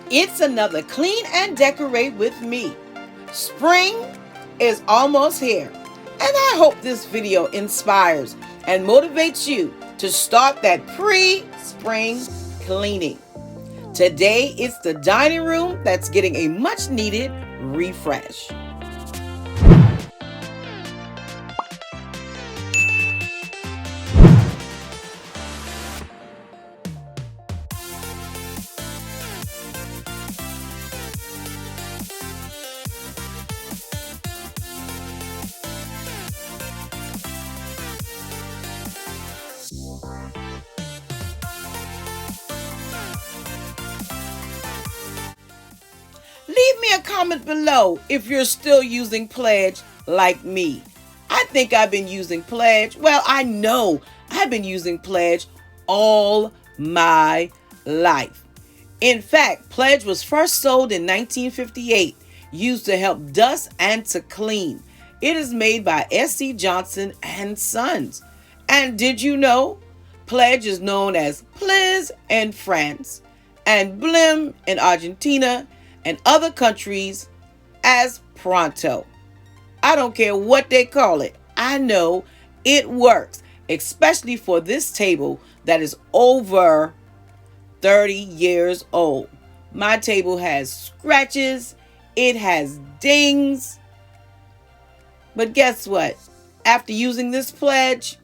It's another Clean and Decorate with me. Spring is almost here, and I hope this video inspires and motivates you to start that pre-spring cleaning. Today, it's the dining room that's getting a much-needed refresh. Leave me a comment below if you're still using Pledge like me. I think I've been using Pledge. Well, I know I've been using Pledge all my life. In fact, Pledge was first sold in 1958, used to help dust and to clean. It is made by S.C. Johnson and Sons. And did you know Pledge is known as Pliz in France and Blim in Argentina and other countries as Pronto. I don't care what they call it. I know it works, especially for this table that is over 30 years old. My table has scratches, it has dings. But guess what? After using this Pledge,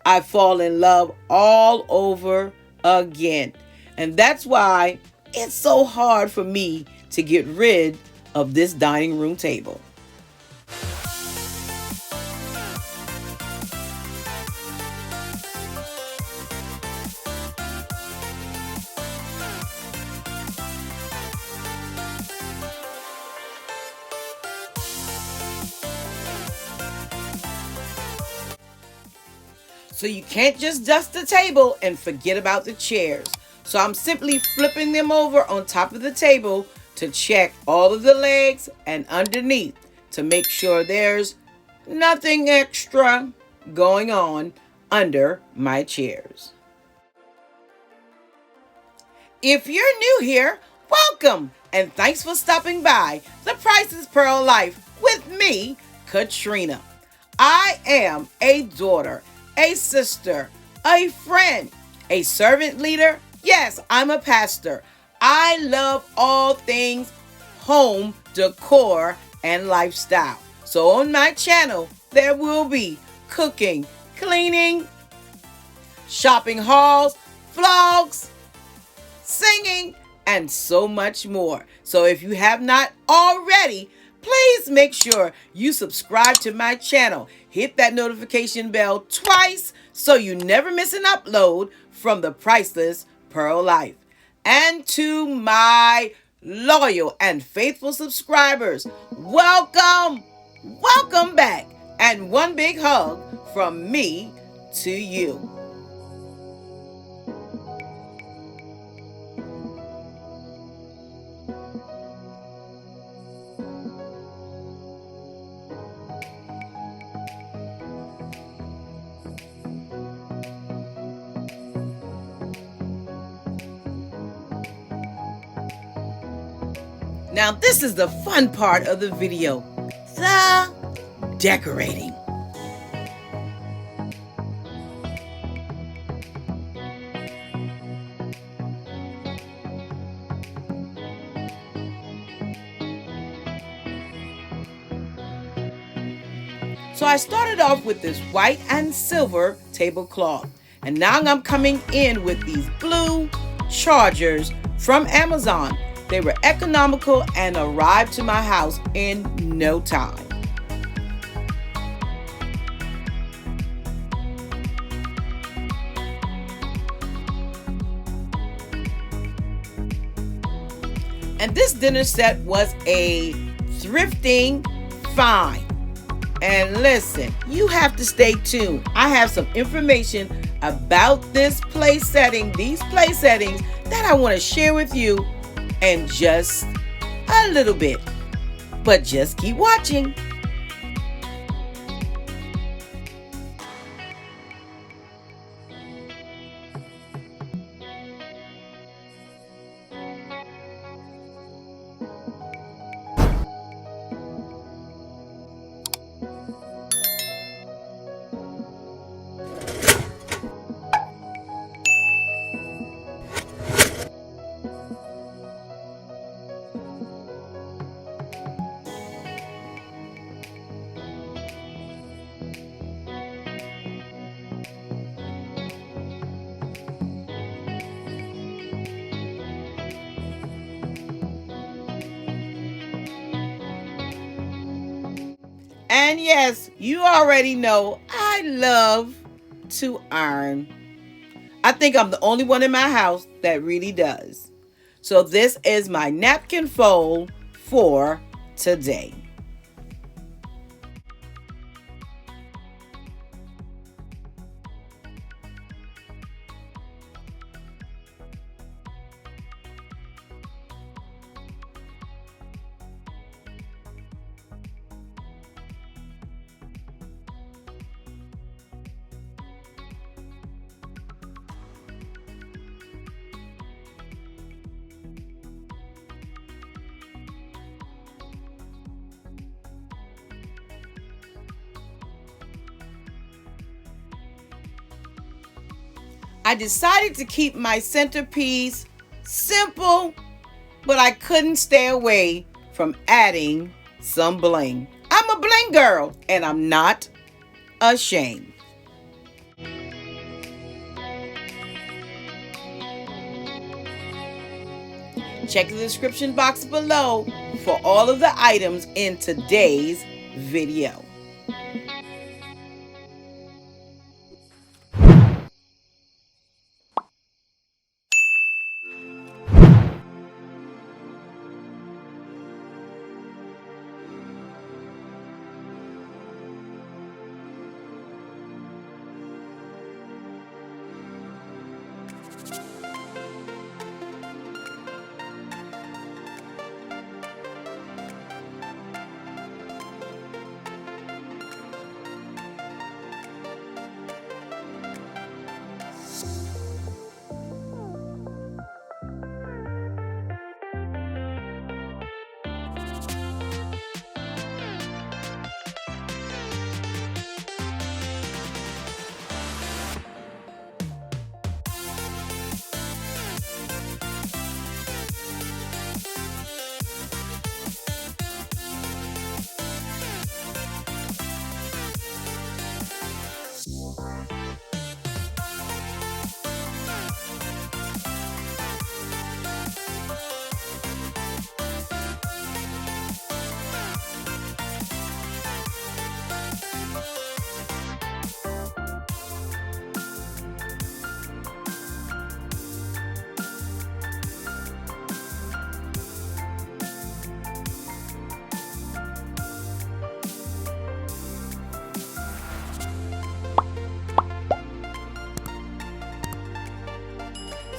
I fall in love all over again. And that's why it's so hard for me to get rid of this dining room table. So you can't just dust the table and forget about the chairs. So I'm simply flipping them over on top of the table to check all of the legs and underneath to make sure there's nothing extra going on under my chairs. If you're new here, welcome and thanks for stopping by the Priceless Pearl Life with me, Katrina. I am a daughter, a sister, a friend, a servant leader. Yes, I'm a pastor. I love all things home, decor, and lifestyle. So on my channel, there will be cooking, cleaning, shopping hauls, vlogs, singing, and so much more. So if you have not already, please make sure you subscribe to my channel. Hit that notification bell twice so you never miss an upload from the Priceless Pearl Life. And to my loyal and faithful subscribers, welcome, welcome back, and one big hug from me to you. Now this is the fun part of the video, the decorating. So I started off with this white and silver tablecloth. And now I'm coming in with these blue chargers from Amazon. They were economical and arrived to my house in no time. And this dinner set was a thrifting find. And listen, you have to stay tuned. I have some information about this place setting, these place settings that I want to share with you in just a little bit. But just keep watching. And yes, you already know I love to iron. I think I'm the only one in my house that really does. So this is my napkin fold for today. I decided to keep my centerpiece simple, but I couldn't stay away from adding some bling. I'm a bling girl, and I'm not ashamed. Check the description box below for all of the items in today's video.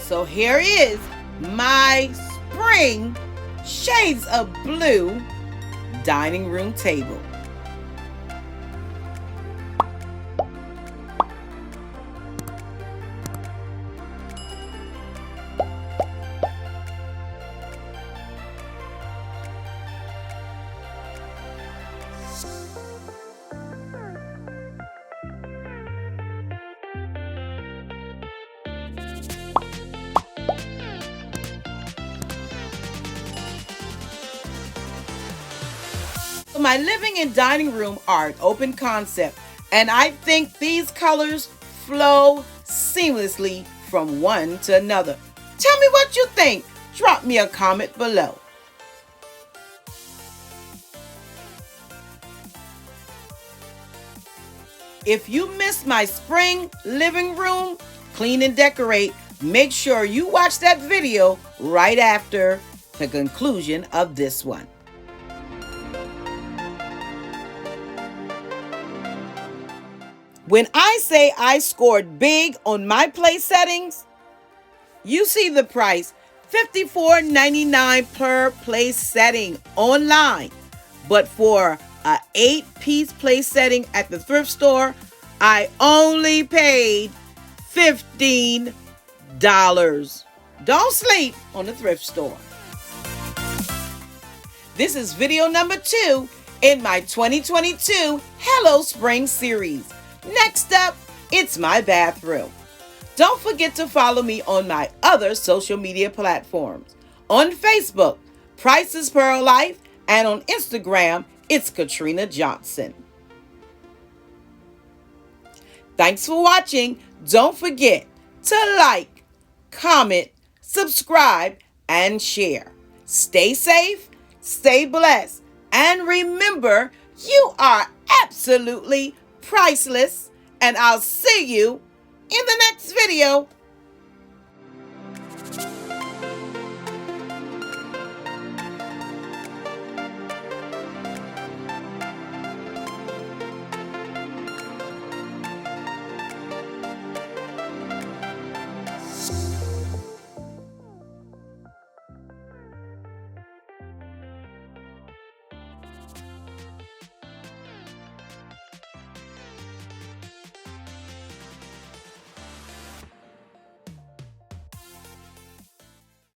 So here is my spring shades of blue dining room table. My living and dining room are an open concept, and I think these colors flow seamlessly from one to another. Tell me what you think. Drop me a comment below. If you missed my spring living room clean and decorate, make sure you watch that video right after the conclusion of this one. When I say I scored big on my place settings, you see the price, $54.99 per place setting online. But for an 8-piece place setting at the thrift store, I only paid $15. Don't sleep on the thrift store. This is video number 2 in my 2022 Hello Spring series. Next up, it's my bathroom. Don't forget to follow me on my other social media platforms. On Facebook, Priceless Pearl Life, and on Instagram, it's Katrina Johnson. Thanks for watching. Don't forget to like, comment, subscribe, and share. Stay safe, stay blessed, and remember, you are absolutely priceless. And I'll see you in the next video.